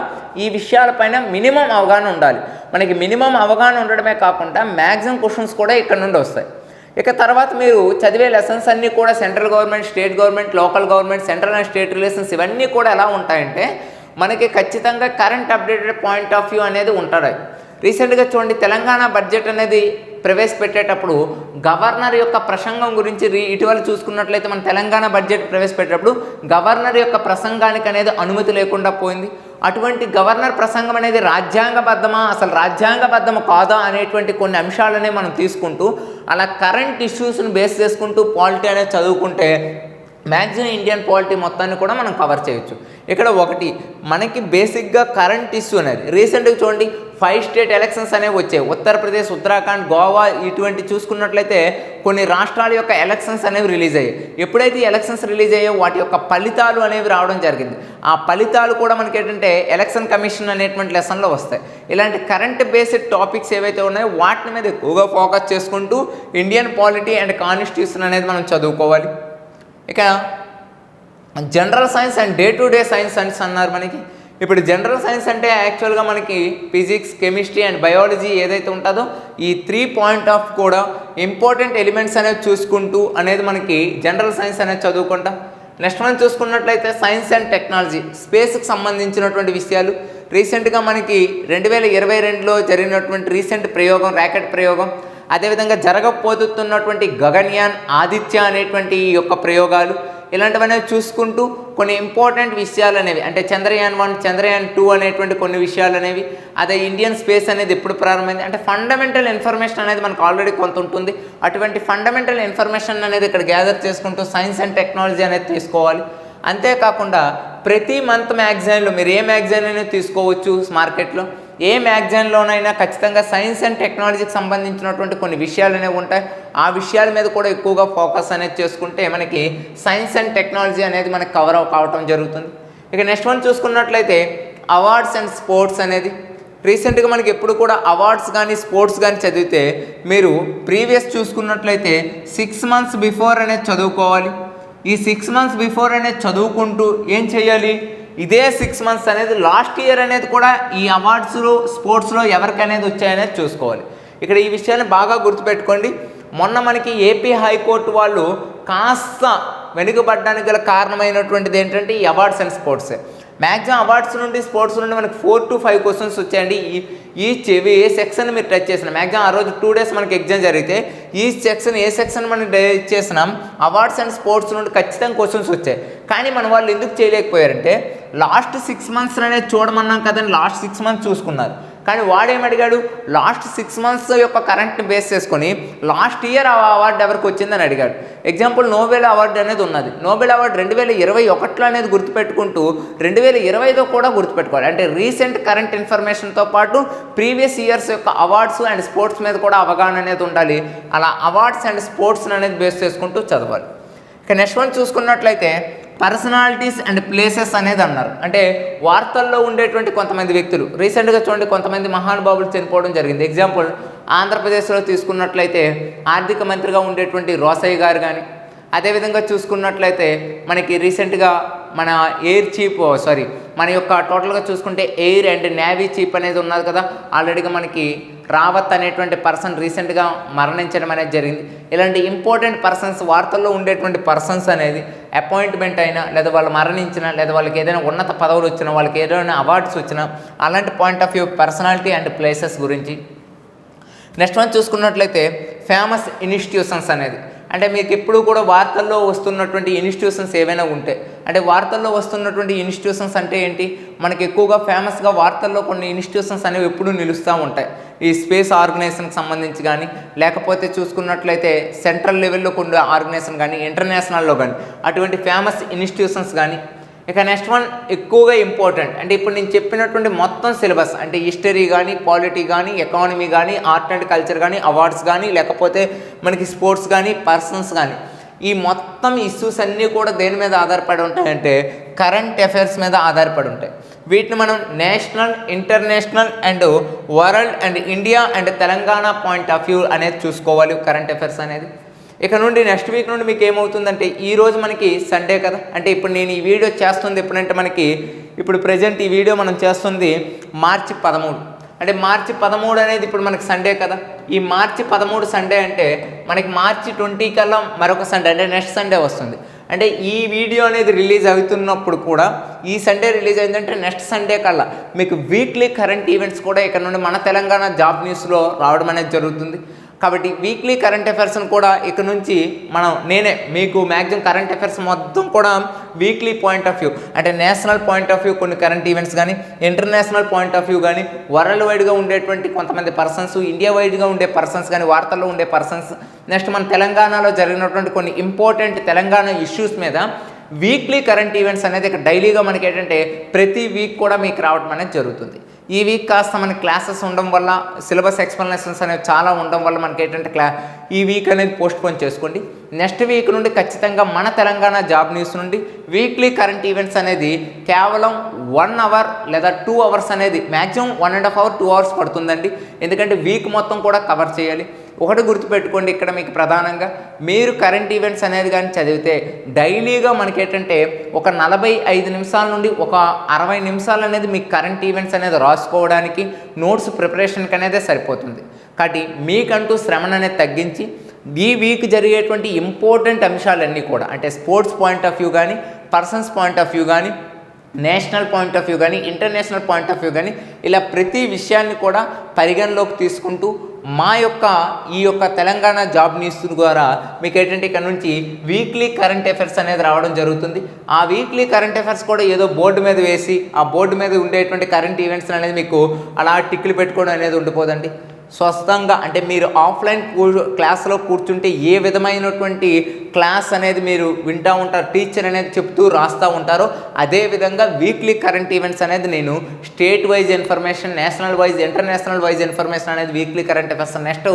ఈ విషయాలపైన మినిమం అవగాహన ఉండాలి. మనకి మినిమం అవగాహన ఉండడమే కాకుండా మ్యాక్సిమం క్వశ్చన్స్ కూడా ఇక్కడ నుండి వస్తాయి. ఇక తర్వాత మీరు చదివే లెసన్స్ అన్నీ కూడా central government, state government, local government, central and state relations ఇవన్నీ కూడా ఎలా ఉంటాయంటే మనకి ఖచ్చితంగా current updated point of view అనేది ఉంటుంది. రీసెంట్గా చూడండి, తెలంగాణ బడ్జెట్ అనేది ప్రవేశపెట్టేటప్పుడు గవర్నర్ యొక్క ప్రసంగం గురించి ఇటీవల చూసుకున్నట్లయితే మన తెలంగాణ బడ్జెట్ ప్రవేశపెట్టేటప్పుడు గవర్నర్ యొక్క ప్రసంగానికి అనేది అనుమతి లేకుండా పోయింది. అటువంటి గవర్నర్ ప్రసంగం అనేది రాజ్యాంగబద్ధమా, అసలు రాజ్యాంగబద్ధము కాదా అనేటువంటి కొన్ని అంశాలనే మనం తీసుకుంటూ అలా కరెంట్ ఇష్యూస్ని బేస్ చేసుకుంటూ పాలిటీ అనేది చదువుకుంటే మ్యాక్సిమం ఇండియన్ పాలిటీ మొత్తాన్ని కూడా మనం కవర్ చేయొచ్చు. ఇక్కడ ఒకటి మనకి బేసిక్గా కరెంట్ ఇష్యూ అనేది రీసెంట్గా చూడండి 5 స్టేట్ ఎలక్షన్స్ అనేవి వచ్చాయి. ఉత్తరప్రదేశ్, ఉత్తరాఖండ్, గోవా ఇటువంటి చూసుకున్నట్లయితే కొన్ని రాష్ట్రాల యొక్క ఎలక్షన్స్ అనేవి రిలీజ్ అయ్యాయి. ఎప్పుడైతే ఎలక్షన్స్ రిలీజ్ అయ్యాయో వాటి యొక్క ఫలితాలు అనేవి రావడం జరిగింది. ఆ ఫలితాలు కూడా మనకి ఏంటంటే ఎలక్షన్ కమిషన్ అనేటువంటి లెసన్లో వస్తాయి. ఇలాంటి కరెంట్ బేస్డ్ టాపిక్స్ ఏవైతే ఉన్నాయో వాటి మీద ఎక్కువగా ఫోకస్ చేసుకుంటూ ఇండియన్ పాలిటీ అండ్ కాన్స్టిట్యూషన్ అనేది మనం చదువుకోవాలి. ఇక general science and day to day science అన్నారు మనకి. ఇప్పుడు జనరల్ సైన్స్ అంటే యాక్చువల్గా మనకి ఫిజిక్స్, కెమిస్ట్రీ అండ్ బయాలజీ ఏదైతే ఉంటుందో ఈ 3 పాయింట్ ఆఫ్ కూడా ఇంపార్టెంట్ ఎలిమెంట్స్ అనేవి చూసుకుంటూ అనేది మనకి జనరల్ సైన్స్ అనేది చదువుకుంటాం. నెక్స్ట్ మనం చూసుకున్నట్లయితే సైన్స్ అండ్ టెక్నాలజీ, స్పేస్కి సంబంధించినటువంటి విషయాలు. రీసెంట్గా మనకి 2022లో జరిగినటువంటి రీసెంట్ ప్రయోగం, ర్యాకెట్ ప్రయోగం, అదేవిధంగా జరగబోతున్నటువంటి గగన్యాన్, ఆదిత్య అనేటువంటి ఈ యొక్క ప్రయోగాలు, ఇలాంటివన్నీ చూసుకుంటూ కొన్ని ఇంపార్టెంట్ విషయాలు అనేవి అంటే చంద్రయాన్ 1, చంద్రయాన్ 2 అనేటువంటి కొన్ని విషయాలు అనేవి, అదే ఇండియన్ స్పేస్ అనేది ఎప్పుడు ప్రారంభమైంది అంటే ఫండమెంటల్ ఇన్ఫర్మేషన్ అనేది మనకు ఆల్రెడీ కొంత ఉంటుంది. అటువంటి ఫండమెంటల్ ఇన్ఫర్మేషన్ అనేది ఇక్కడ గ్యాదర్ చేసుకుంటూ సైన్స్ అండ్ టెక్నాలజీ అనేది తీసుకోవాలి. అంతేకాకుండా ప్రతి మంత్ మ్యాగజైన్లో మీరు ఏ మ్యాగజైన్ అయినా తీసుకోవచ్చు మార్కెట్లో, ఏ మ్యాగజైన్లోనైనా ఖచ్చితంగా సైన్స్ అండ్ టెక్నాలజీకి సంబంధించినటువంటి కొన్ని విషయాలు అనేవి ఉంటాయి. ఆ విషయాల మీద కూడా ఎక్కువగా ఫోకస్ అనేది చేసుకుంటే మనకి సైన్స్ అండ్ టెక్నాలజీ అనేది మనకి కవర్ కావటం జరుగుతుంది. ఇక నెక్స్ట్ వన్ చూసుకున్నట్లయితే అవార్డ్స్ అండ్ స్పోర్ట్స్ అనేది. రీసెంట్గా మనకి ఎప్పుడు కూడా అవార్డ్స్ కానీ స్పోర్ట్స్ కానీ చదివితే మీరు ప్రీవియస్ చూసుకున్నట్లయితే 6 months బిఫోర్ అనేది చదువుకోవాలి. ఈ 6 months బిఫోర్ అనేది చదువుకుంటూ ఏం చేయాలి, ఇదే 6 months అనేది లాస్ట్ ఇయర్ అనేది కూడా ఈ అవార్డ్స్లో స్పోర్ట్స్లో ఎవరికి అనేది వచ్చాయనేది చూసుకోవాలి. ఇక్కడ ఈ విషయాన్ని బాగా గుర్తుపెట్టుకోండి. మొన్న మనకి ఏపీ హైకోర్టు వాళ్ళు కాస్త వెనుకబడ్డానికి గల కారణమైనటువంటిది ఏంటంటే ఈ అవార్డ్స్ అండ్ స్పోర్ట్సే. మ్యాక్సిమం అవార్డ్స్ నుండి స్పోర్ట్స్ నుండి మనకి 4 to 5 క్వశ్చన్స్ వచ్చాయండి. ఏ సెక్షన్ మీరు టచ్ చేసిన మ్యాక్సిమం ఆ రోజు 2 days మనకి ఎగ్జామ్ జరిగితే ఏ సెక్షన్ మనం టచ్ చేసినాం అవార్డ్స్ అండ్ స్పోర్ట్స్ నుండి ఖచ్చితంగా క్వశ్చన్స్ వచ్చాయి. కానీ మన వాళ్ళు ఎందుకు చేయలేకపోయారంటే లాస్ట్ 6 months అనేది చూడమన్నాం కదండి, లాస్ట్ 6 months చూసుకున్నారు. కానీ వాడేమడిగాడు, లాస్ట్ 6 months యొక్క కరెంట్ని బేస్ చేసుకొని లాస్ట్ ఇయర్ ఆ అవార్డు ఎవరికి వచ్చిందని అడిగాడు. ఎగ్జాంపుల్ నోబెల్ అవార్డు అనేది ఉన్నది. నోబెల్ అవార్డు 2021లో అనేది గుర్తుపెట్టుకుంటూ 2020తో కూడా గుర్తుపెట్టుకోవాలి. అంటే రీసెంట్ కరెంట్ ఇన్ఫర్మేషన్తో పాటు ప్రీవియస్ ఇయర్స్ యొక్క అవార్డ్స్ అండ్ స్పోర్ట్స్ మీద కూడా అవగాహన అనేది ఉండాలి. అలా అవార్డ్స్ అండ్ స్పోర్ట్స్ అనేది బేస్ చేసుకుంటూ చదవాలి. ఇక నెక్స్ట్ వన్ చూసుకున్నట్లయితే పర్సనాలిటీస్ అండ్ ప్లేసెస్ అనేది అన్నారు. అంటే వార్తల్లో ఉండేటువంటి కొంతమంది వ్యక్తులు రీసెంట్గా చూడండి కొంతమంది మహానుభావులు చనిపోవడం జరిగింది. ఎగ్జాంపుల్ ఆంధ్రప్రదేశ్లో తీసుకున్నట్లయితే ఆర్థిక మంత్రిగా ఉండేటువంటి రోసయ్య గారు కానీ, అదేవిధంగా చూసుకున్నట్లయితే మనకి రీసెంట్గా మన మన యొక్క టోటల్గా చూసుకుంటే ఎయిర్ అండ్ నేవీ చీఫ్ అనేది ఉన్నది కదా, ఆల్రెడీగా మనకి రావత్ అనేటువంటి పర్సన్ రీసెంట్గా మరణించడం అనేది జరిగింది. ఇలాంటి ఇంపార్టెంట్ పర్సన్స్, వార్తల్లో ఉండేటువంటి పర్సన్స్ అనేది అపాయింట్మెంట్ అయినా, లేదా వాళ్ళు మరణించినా, లేదా వాళ్ళకి ఏదైనా ఉన్నత పదవులు వచ్చినా, వాళ్ళకి ఏదైనా అవార్డ్స్ వచ్చినా, అలాంటి point of view personality and places గురించి. నెక్స్ట్ మనం చూసుకున్నట్లయితే ఫేమస్ ఇన్స్టిట్యూషన్స్ అనేది, అంటే మీకు ఎప్పుడు కూడా వార్తల్లో వస్తున్నటువంటి ఇన్స్టిట్యూషన్స్ ఏవైనా ఉంటే, అంటే వార్తల్లో వస్తున్నటువంటి ఇన్స్టిట్యూషన్స్ అంటే ఏంటి, మనకి ఎక్కువగా ఫేమస్గా వార్తల్లో కొన్ని ఇన్స్టిట్యూషన్స్ అనేవి ఎప్పుడూ నిలుస్తూ ఉంటాయి. ఈ స్పేస్ ఆర్గనైజేషన్కి సంబంధించి కానీ, లేకపోతే చూసుకున్నట్లయితే సెంట్రల్ లెవెల్లో కొన్ని ఆర్గనైజేషన్ కానీ, ఇంటర్నేషనల్లో కానీ అటువంటి ఫేమస్ ఇన్స్టిట్యూషన్స్ కానీ. ఇక నెక్స్ట్ వన్ ఎక్కువగా ఇంపార్టెంట్, అంటే ఇప్పుడు నేను చెప్పినటువంటి మొత్తం సిలబస్, అంటే హిస్టరీ కానీ, పాలిటీ కానీ, ఎకానమీ కానీ, ఆర్ట్ అండ్ కల్చర్ కానీ, అవార్డ్స్ కానీ, లేకపోతే మనకి స్పోర్ట్స్ కానీ, పర్సన్స్ కానీ, ఈ మొత్తం ఇష్యూస్ అన్నీ కూడా దేని మీద ఆధారపడి ఉంటాయంటే కరెంట్ అఫైర్స్ మీద ఆధారపడి ఉంటాయి. వీటిని మనం national, international and world and India and Telangana point of view అనేది చూసుకోవాలి కరెంట్ అఫైర్స్ అనేది. ఇక నుండి నెక్స్ట్ వీక్ నుండి మీకు ఏమవుతుందంటే, ఈరోజు మనకి సండే కదా, అంటే ఇప్పుడు నేను ఈ వీడియో చేస్తుంది ఎప్పుడంటే మనకి ఇప్పుడు ప్రజెంట్ ఈ వీడియో మనం చేస్తుంది మార్చి 13, అంటే మార్చి 13 అనేది ఇప్పుడు మనకి సండే కదా. ఈ మార్చి 13 సండే అంటే మనకి మార్చి 20 కల్లా మరొక సండే, అంటే నెక్స్ట్ సండే వస్తుంది. అంటే ఈ వీడియో అనేది రిలీజ్ అవుతున్నప్పుడు కూడా ఈ సండే రిలీజ్ అయిందంటే నెక్స్ట్ సండే కల్లా మీకు వీక్లీ కరెంట్ ఈవెంట్స్ కూడా ఇక్కడ నుండి మన తెలంగాణ జాబ్ న్యూస్లో రావడం అనేది జరుగుతుంది. కాబట్టి వీక్లీ కరెంట్ అఫైర్స్ని కూడా ఇక్కడ నుంచి నేనే మీకు మ్యాక్సిమం కరెంట్ అఫైర్స్ మొత్తం కూడా వీక్లీ పాయింట్ ఆఫ్ వ్యూ, అంటే నేషనల్ పాయింట్ ఆఫ్ వ్యూ కొన్ని కరెంట్ ఈవెంట్స్ కానీ, ఇంటర్నేషనల్ పాయింట్ ఆఫ్ వ్యూ కానీ, వరల్డ్ వైడ్గా ఉండేటువంటి కొంతమంది పర్సన్స్, ఇండియా వైడ్గా ఉండే పర్సన్స్ కానీ, వార్తల్లో ఉండే పర్సన్స్, నెక్స్ట్ మన తెలంగాణలో జరిగినటువంటి కొన్ని ఇంపార్టెంట్ తెలంగాణ ఇష్యూస్ మీద వీక్లీ కరెంట్ ఈవెంట్స్ అనేది ఇక్కడ డైలీగా మనకి ఏంటంటే ప్రతి వీక్ కూడా మీకు రావడం అనేది జరుగుతుంది. ఈ వీక్ కాస్త మనకి క్లాసెస్ ఉండడం వల్ల, సిలబస్ ఎక్స్ప్లెనేషన్స్ అనేవి చాలా ఉండడం వల్ల మనకి ఏంటంటే ఈ వీక్ అనేది పోస్ట్పోన్ చేసుకోండి. నెక్స్ట్ వీక్ నుండి ఖచ్చితంగా మన తెలంగాణ జాబ్ న్యూస్ నుండి వీక్లీ కరెంట్ ఈవెంట్స్ అనేది కేవలం 1 అవర్ లేదా 2 అవర్స్ అనేది మ్యాక్సిమం 1.5 అవర్ 2 అవర్స్ పడుతుందండి. ఎందుకంటే వీక్ మొత్తం కూడా కవర్ చేయాలి. ఒకటి గుర్తుపెట్టుకోండి, ఇక్కడ మీకు ప్రధానంగా మీరు కరెంట్ ఈవెంట్స్ అనేది కానీ చదివితే డైలీగా మనకి ఏంటంటే ఒక 45 నిమిషాల నుండి ఒక 60 నిమిషాలు అనేది మీకు కరెంట్ ఈవెంట్స్ అనేది రాసుకోవడానికి, నోట్స్ ప్రిపరేషన్కి అనేది సరిపోతుంది. కాబట్టి మీకంటూ శ్రమను అనేది తగ్గించి ఈ వీక్ జరిగేటువంటి ఇంపార్టెంట్ అంశాలన్నీ కూడా, అంటే స్పోర్ట్స్ పాయింట్ ఆఫ్ వ్యూ కానీ, పర్సన్స్ పాయింట్ ఆఫ్ వ్యూ కానీ, నేషనల్ పాయింట్ ఆఫ్ వ్యూ కానీ, ఇంటర్నేషనల్ పాయింట్ ఆఫ్ వ్యూ కానీ, ఇలా ప్రతి విషయాన్ని కూడా పరిగణలోకి తీసుకుంటూ ఈ యొక్క తెలంగాణ జాబ్ న్యూస్ ద్వారా మీకు ఏంటంటే ఇక్కడ నుంచి వీక్లీ కరెంట్ అఫైర్స్ అనేది రావడం జరుగుతుంది. ఆ వీక్లీ కరెంట్ అఫైర్స్ కూడా ఏదో బోర్డు మీద వేసి ఆ బోర్డు మీద ఉండేటువంటి కరెంట్ ఈవెంట్స్ అనేది మీకు అలా టిక్లు పెట్టుకోవడం అనేది ఉండిపోదండి. స్వస్థంగా, అంటే మీరు ఆఫ్లైన్ క్లాస్లో కూర్చుంటే ఏ విధమైనటువంటి క్లాస్ అనేది మీరు వింటూ ఉంటారు, టీచర్ అనేది చెప్తూ రాస్తూ ఉంటారో అదేవిధంగా వీక్లీ కరెంట్ ఈవెంట్స్ అనేది నేను state wise information, national wise, international wise information అనేది weekly current affairs next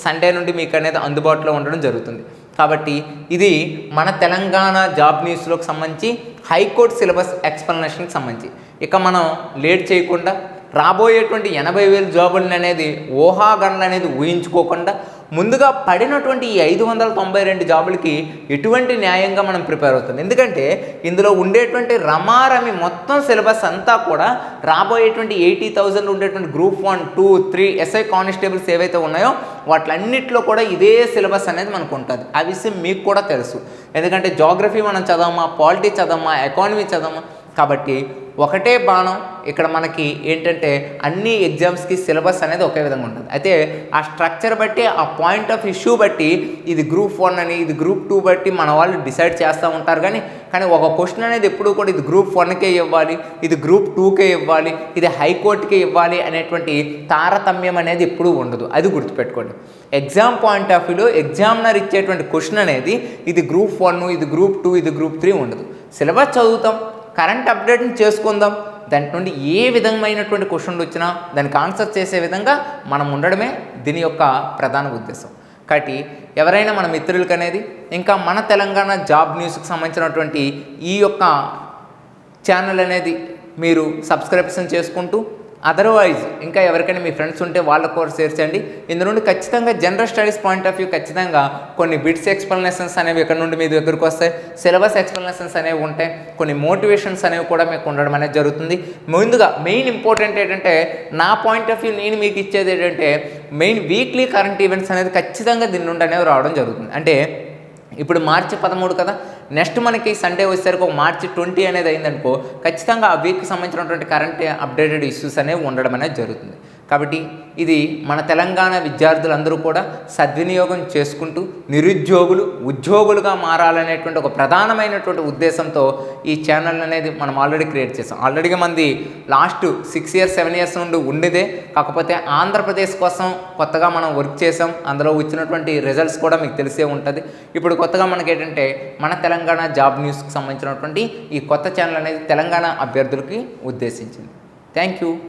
Sunday నుండి మీకు అనేది అందుబాటులో ఉండడం జరుగుతుంది. కాబట్టి ఇది మన తెలంగాణ జాబ్ న్యూస్లోకి సంబంధించి హైకోర్టు సిలబస్ ఎక్స్ప్లెనేషన్కి సంబంధించి. ఇక మనం లేట్ చేయకుండా రాబోయేటువంటి 80,000 జాబులను అనేది ఊహాగణలు అనేది ఊహించుకోకుండా ముందుగా పడినటువంటి ఈ 592 జాబులకి ఎటువంటి న్యాయంగా మనం ప్రిపేర్ అవుతుంది. ఎందుకంటే ఇందులో ఉండేటువంటి రమారమి మొత్తం సిలబస్ అంతా కూడా రాబోయేటువంటి 80,000 ఉండేటువంటి గ్రూప్ 1, 2, 3 ఎస్ఐ కానిస్టేబుల్స్ ఏవైతే ఉన్నాయో వాటిలన్నింటిలో కూడా ఇదే సిలబస్ అనేది మనకు ఉంటుంది. ఆ విషయం మీకు కూడా తెలుసు. ఎందుకంటే జాగ్రఫీ మనం చదవమా, పాలిటీ చదవమా, ఎకానమీ చదవమా, కాబట్టి ఒకటే బాణం ఇక్కడ మనకి ఏంటంటే అన్ని ఎగ్జామ్స్కి సిలబస్ అనేది ఒకే విధంగా ఉంటుంది. అయితే ఆ స్ట్రక్చర్ బట్టి, ఆ పాయింట్ ఆఫ్ ఇష్యూ బట్టి ఇది గ్రూప్ 1 అని, ఇది గ్రూప్ 2 బట్టి మన వాళ్ళు డిసైడ్ చేస్తూ ఉంటారు. కానీ ఒక క్వశ్చన్ అనేది ఎప్పుడు కూడా ఇది గ్రూప్ 1కే ఇవ్వాలి, ఇది గ్రూప్ 2కే ఇవ్వాలి, ఇది హైకోర్టుకే ఇవ్వాలి అనేటువంటి తారతమ్యం అనేది ఎప్పుడూ ఉండదు. అది గుర్తుపెట్టుకోండి. ఎగ్జామ్ పాయింట్ ఆఫ్ వ్యూలో ఎగ్జామినర్ ఇచ్చేటువంటి క్వశ్చన్ అనేది ఇది గ్రూప్ 1, ఇది గ్రూప్ 2, ఇది గ్రూప్ 3 ఉండదు. సిలబస్ చదువుతాం, కరెంట్ అప్డేట్ని చేసుకుందాం, దాని నుండి ఏ విధమైనటువంటి క్వశ్చన్లు వచ్చినా దానికి ఆన్సర్ చేసే విధంగా మనం ఉండడమే దీని యొక్క ప్రధాన ఉద్దేశం. కాబట్టి ఎవరైనా మన మిత్రులకి అనేది ఇంకా మన తెలంగాణ జాబ్ న్యూస్కి సంబంధించినటువంటి ఈ యొక్క ఛానల్ అనేది మీరు సబ్స్క్రిప్షన్ చేసుకుంటూ అదర్వైజ్ ఇంకా ఎవరికైనా మీ ఫ్రెండ్స్ ఉంటే వాళ్ళకు కూడా షేర్ చేయండి. ఇందు నుండి ఖచ్చితంగా general studies point of view ఖచ్చితంగా కొన్ని బిట్స్ ఎక్స్ప్లెనేషన్స్ అనేవి ఇక్కడ నుండి మీ దగ్గరకు వస్తాయి. సిలబస్ ఎక్స్ప్లెనేషన్స్ అనేవి ఉంటాయి. కొన్ని మోటివేషన్స్ అనేవి కూడా మీకు ఉండడం అనేది జరుగుతుంది. ముందుగా మెయిన్ ఇంపార్టెంట్ ఏంటంటే నా పాయింట్ ఆఫ్ వ్యూ నేను మీకు ఇచ్చేది ఏంటంటే మెయిన్ వీక్లీ కరెంట్ ఈవెంట్స్ అనేది ఖచ్చితంగా దీని నుండి అనేవి రావడం జరుగుతుంది. అంటే ఇప్పుడు మార్చి 13 కదా, నెక్స్ట్ మనకి సండే వచ్చేసరికి ఒక మార్చి 20 అనేది అయిందనుకో, ఖచ్చితంగా ఆ వీక్కి సంబంధించినటువంటి కరెంట్ అప్డేటెడ్ ఇష్యూస్ అనేవి ఉండడం అనేది జరుగుతుంది. కాబట్టి ఇది మన తెలంగాణ విద్యార్థులందరూ కూడా సద్వినియోగం చేసుకుంటూ నిరుద్యోగులు ఉద్యోగులుగా మారాలనేటువంటి ఒక ప్రధానమైనటువంటి ఉద్దేశంతో ఈ ఛానల్ అనేది మనం ఆల్రెడీ క్రియేట్ చేసాం. ఆల్రెడీగా మంది లాస్ట్ 6 years 7 years నుండి ఉండేదే, కాకపోతే ఆంధ్రప్రదేశ్ కోసం కొత్తగా మనం వర్క్ చేసాం. అందులో వచ్చినటువంటి రిజల్ట్స్ కూడా మీకు తెలిసే ఉంటుంది. ఇప్పుడు కొత్తగా మనకి ఏంటంటే మన తెలంగాణ జాబ్ న్యూస్కి సంబంధించినటువంటి ఈ కొత్త ఛానల్ అనేది తెలంగాణ అభ్యర్థులకి ఉద్దేశించింది. Thank you.